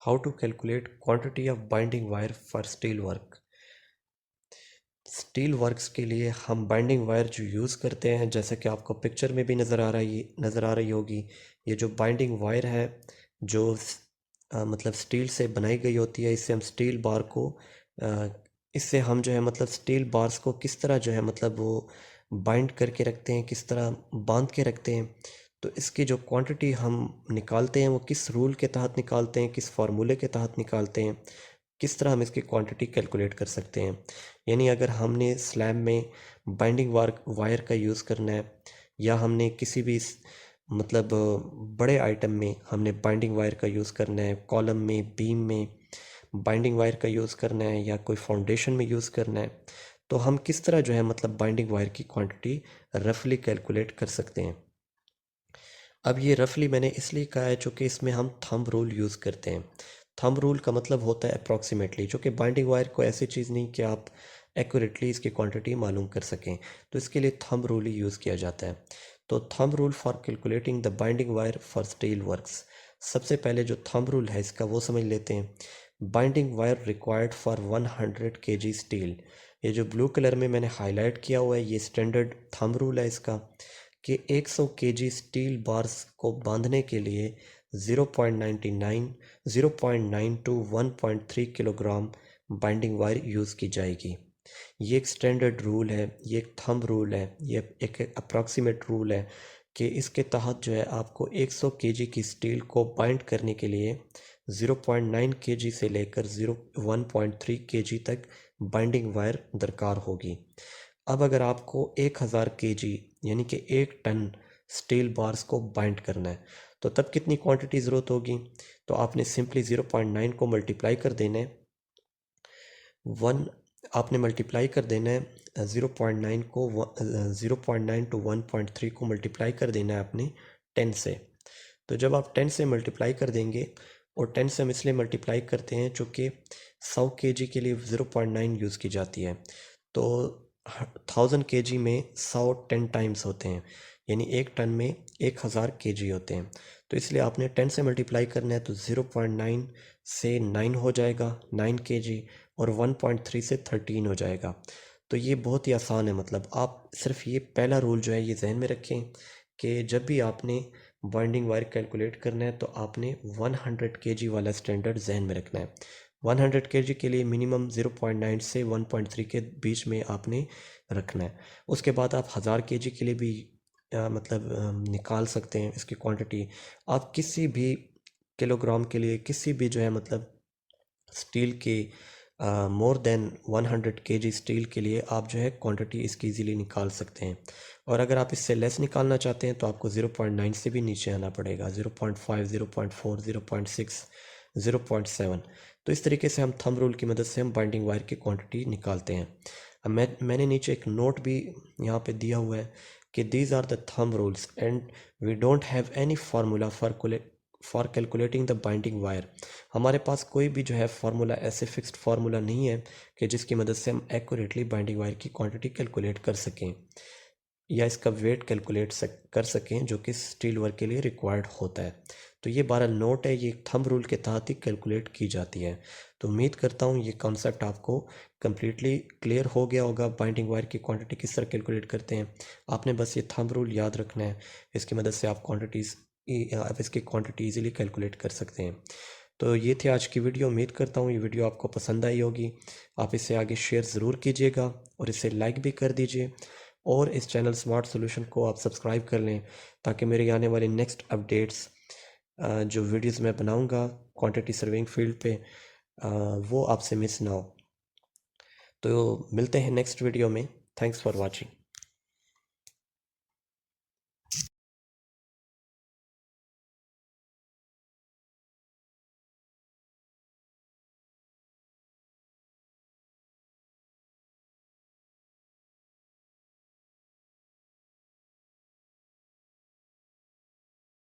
How to calculate quantity of binding wire for steel work। Steel works के लिए हम binding wire जो use करते हैं, जैसे कि आपको पिक्चर में भी नज़र आ रही होगी, ये जो बाइंडिंग वायर है जो मतलब स्टील से बनाई गई होती है। इससे हम स्टील बार को अ, इससे हम जो है मतलब स्टील बार्स को किस तरह जो है मतलब वो बाइंड करके रखते हैं, किस तरह बांध के रखते हैं। तो इसकी जो क्वांटिटी हम निकालते हैं वो किस रूल के तहत निकालते हैं, किस फार्मूले के तहत निकालते हैं, किस तरह हम इसकी क्वांटिटी कैलकुलेट कर सकते हैं। यानी अगर हमने स्लैब में बाइंडिंग वायर का यूज़ करना है, या हमने किसी भी मतलब बड़े आइटम में हमने बाइंडिंग वायर का यूज़ करना है, कॉलम में, बीम में बाइंडिंग वायर का यूज़ करना है, या कोई फाउंडेशन में यूज़ करना है, तो हम किस तरह जो है मतलब बाइंडिंग वायर की क्वांटिटी रफली कैलकुलेट कर सकते हैं। अब ये रफली मैंने इसलिए कहा है चूँकि इसमें हम थंब रूल यूज़ करते हैं। थंब रूल का मतलब होता है अप्रॉक्सीमेटली, जो कि बाइंडिंग वायर को ऐसी चीज़ नहीं कि आप एक्यूरेटली इसकी क्वांटिटी मालूम कर सकें, तो इसके लिए थंब रूल ही यूज़ किया जाता है। तो thumb rule for calculating the binding wire for steel works. सबसे पहले जो थंब रूल है इसका वो समझ लेते हैं। Binding wire required for 100 kg steel. ये जो ब्लू कलर में मैंने हाईलाइट किया हुआ है ये स्टैंडर्ड थंब रूल है इसका, कि 100 kg स्टील बार्स को बांधने के लिए 0.9 to 1.3 kilogram binding wire use की जाएगी। ये एक स्टैंडर्ड रूल है, ये एक थंब रूल है, ये एक अप्रॉक्सीमेट रूल है कि इसके तहत जो है आपको 100 kg की स्टील को बाइंड करने के लिए 0.9 kg से लेकर 1.3 kg तक बाइंडिंग वायर दरकार होगी। अब अगर आपको 1000 kg यानी कि 1 टन स्टील बार्स को बाइंड करना है, तो तब कितनी क्वांटिटी ज़रूरत होगी। तो आपने सिंपली 0.9 को मल्टीप्लाई कर देना है वन आपने मल्टीप्लाई कर देना है 0.9 को 0.9 टू 1.3 को मल्टीप्लाई कर देना है आपने 10 से। तो जब आप 10 से मल्टीप्लाई कर देंगे, और 10 से हम इसलिए मल्टीप्लाई करते हैं चूँकि 100 kg के लिए 0.9 यूज़ की जाती है, तो 1000 kg में 100 10 टाइम्स होते हैं, यानी 1 टन में 1000 kg होते हैं। तो इसलिए आपने 10 से मल्टीप्लाई करना है, तो 0.9 से 9 हो जाएगा 9 kg, और 1.3 से 13 हो जाएगा। तो ये बहुत ही आसान है, मतलब आप सिर्फ ये पहला रूल जो है ये जहन में रखें कि जब भी आपने बाइंडिंग वायर कैलकुलेट करना है तो आपने 100 kg वाला स्टैंडर्ड जहन में रखना है। 100 kg के लिए मिनिमम 0.9 से 1.3 के बीच में आपने रखना है। उसके बाद आप 1000 kg के लिए भी मतलब निकाल सकते हैं इसकी क्वांटिटी। आप किसी भी किलोग्राम के लिए, किसी भी जो है मतलब स्टील के मोर देन 100 kg स्टील के लिए आप जो है क्वांटिटी इसकी इजीली निकाल सकते हैं। और अगर आप इससे लेस निकालना चाहते हैं तो आपको 0.9 से भी नीचे आना पड़ेगा, 0.5 0.4 0.6 0.7। तो इस तरीके से हम थंब रूल की मदद से हम बाइंडिंग वायर की क्वांटिटी निकालते हैं। अब मैंने नीचे एक नोट भी यहाँ पे दिया हुआ है कि these are the thumb rules and we don't have any formula for calculating the binding wire. हमारे पास कोई भी जो है फार्मूला, ऐसे फिक्स्ड फार्मूला नहीं है कि जिसकी मदद से हम एक्यूरेटली बाइंडिंग वायर की क्वांटिटी कैलकुलेट कर सकें, या इसका वेट कैलकुलेट कर सकें जो कि स्टील वर्क के लिए रिक्वायर्ड होता है। तो ये 12 नोट है, ये थंब रूल के तहत ही कैलकुलेट की जाती है। तो उम्मीद करता हूँ ये कॉन्सेप्ट आपको कम्प्लीटली क्लियर हो गया होगा, बाइंडिंग वायर की क्वांटिटी किस तरह कैलकुलेट करते हैं। आपने बस ये थंब रूल याद रखना है, इसकी मदद से आप इसकी क्वांटिटी ईजिली कैलकुलेट कर सकते हैं। तो ये थी आज की वीडियो। उम्मीद करता हूँ ये वीडियो आपको पसंद आई होगी। आप इसे आगे शेयर ज़रूर कीजिएगा और इसे लाइक भी कर दीजिए, और इस चैनल स्मार्ट सॉल्यूशन को आप सब्सक्राइब कर लें ताकि मेरे आने वाली नेक्स्ट अपडेट्स जो वीडियोस मैं बनाऊंगा क्वांटिटी सर्विंग फील्ड पे, वो आपसे मिस ना हो। तो मिलते हैं नेक्स्ट वीडियो में। Thanks for watching.